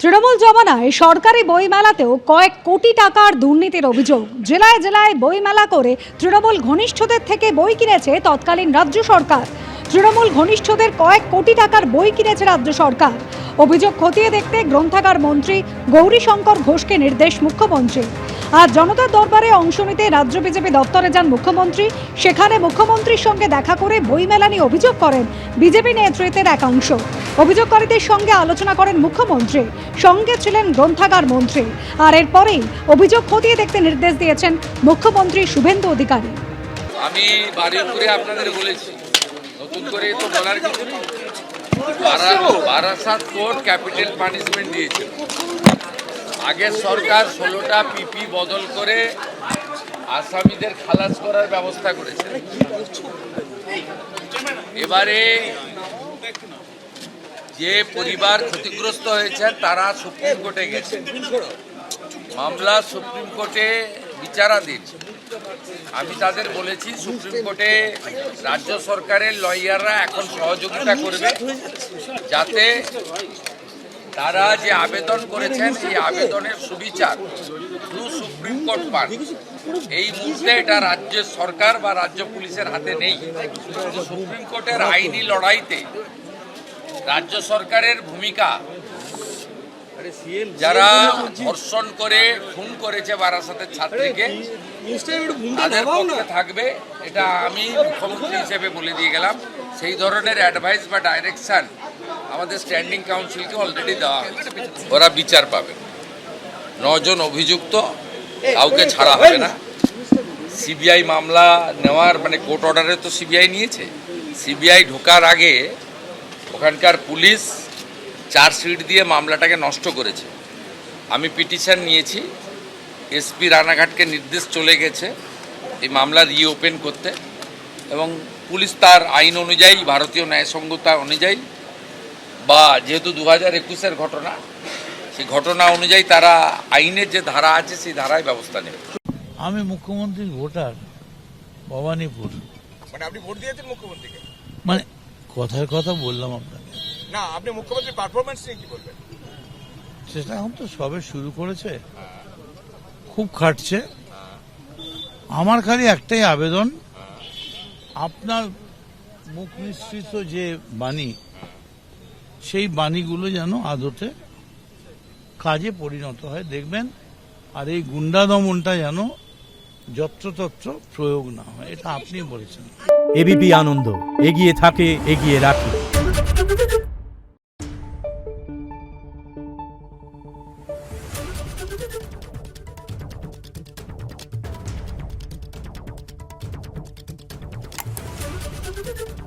তৃণমূল জমানায় সরকারি বইমেলাতেও কয়েক কোটি টাকার দুর্নীতির অভিযোগ। জেলায় জেলায় বইমেলা করে তৃণমূল ঘনিষ্ঠদের থেকে বই কিনেছে তৎকালীন রাজ্য সরকার। তৃণমূল ঘনিষ্ঠদের কয়েক কোটি টাকার বই কিনেছে রাজ্য সরকার। অভিযোগ খতিয়ে দেখতে গ্রন্থাগার মন্ত্রী গৌরীশঙ্কর ঘোষকে নির্দেশ মুখ্যমন্ত্রী। আজ জনতার দরবারে অংশ নিতে রাজ্য বিজেপি দপ্তরে যান মুখ্যমন্ত্রী। সেখানে মুখ্যমন্ত্রীর সঙ্গে দেখা করে বইমেলা নিয়ে অভিযোগ করেন বিজেপি নেতৃত্বের একাংশ। অভিযোগকারীদের সঙ্গে আলোচনা করেন মুখ্যমন্ত্রী, সঙ্গে ছিলেন গ্রন্থাগার মন্ত্রী। আর এরপরেই অভিযোগ খতিয়ে দেখতে নির্দেশ দিয়েছেন মুখ্যমন্ত্রী শুভেন্দু অধিকারী। আমি বাড়ির করে আপনাদের বলেছি, নতুন করে তো বলার কিছু নেই। বারাসাত কোর্ট ক্যাপিটাল পানিশমেন্ট দিয়েছিল। আগের সরকার 16টা পিপি বদল করে আসামিদের খালাস করার ব্যবস্থা করেছে। এবারে যে পরিবার ক্ষতিগ্রস্ত হয়েছে তারা সুপ্রিম কোর্টে গেছে, মামলা সুপ্রিম কোর্টে বিচারাধীন। আমি তাদের বলেছি সুপ্রিম কোর্টে রাজ্য সরকারের লয়াররা এখন সহযোগিতা করবে, যাতে তারা যে আবেদন করেছেন এই আবেদনের সুবিচার থ্রু সুপ্রিম কোর্ট পান। এই মুহূর্তে এটা রাজ্য সরকার বা রাজ্য পুলিশের হাতে নেই। সুপ্রিম কোর্টের আইনি লড়াইতে রাজ্য সরকারের ভূমিকা, যারা ধর্ষণ করে খুন করেছে বারাসাতের ছাত্রীকে, তাদের পক্ষে থাকবে, এটা আমি মুখ্যমন্ত্রী হিসেবে বলে দিয়ে গেলাম। সেই ধরনের অ্যাডভাইস বা ডাইরেকশন আমাদের স্ট্যান্ডিং কাউন্সিলকে অলরেডি দেওয়া হয়েছে। ওরা বিচার পাবে। 9 জন অভিযুক্ত, কাউকে ছাড়া হবে না। সিবিআই মামলা নেওয়ার কোর্ট অর্ডারে তো সিবিআই নিয়েছে। সিবিআই ঢোকার আগে ওখানকার পুলিশ চার্জশিট দিয়ে মামলাটাকে নষ্ট করেছে। আমি পিটিশন নিয়েছি, এসপি রানাঘাটকে নির্দেশ চলে গেছে এই মামলা রিওপেন করতে, এবং পুলিশ তার আইন অনুযায়ী, ভারতীয় ন্যায়সঙ্গতা অনুযায়ী, বা যেহেতু 2021-এর ঘটনা, সেই ঘটনা অনুযায়ী তারা আইনের যে ধারা আছে সেই ধারায় ব্যবস্থা নেবে। আমি মুখ্যমন্ত্রীর ভোটার, ভবানীপুর। আপনি ভোট দিয়েছেন মুখ্যমন্ত্রীকে? কথার কথা বললাম আপনাকে। না, আপনি মুখ্যমন্ত্রীর পারফরমেন্স নিয়ে কি বলবেন? সেটা এখন তো সবে শুরু করেছে, খুব খাটছে। আমার খালি একটাই আবেদন, আপনার মুখ নিঃসৃত যে বাণী, সেই বাণীগুলো যেন আদতে কাজে পরিণত হয়, দেখবেন। আর এই গুন্ডা দমনটা যেন যত্রতত্র প্রয়োগ না হয়, এটা আপনি বলেছেন। এবিপি আনন্দ, এগিয়ে থাকে, এগিয়ে রাখে। Thank you.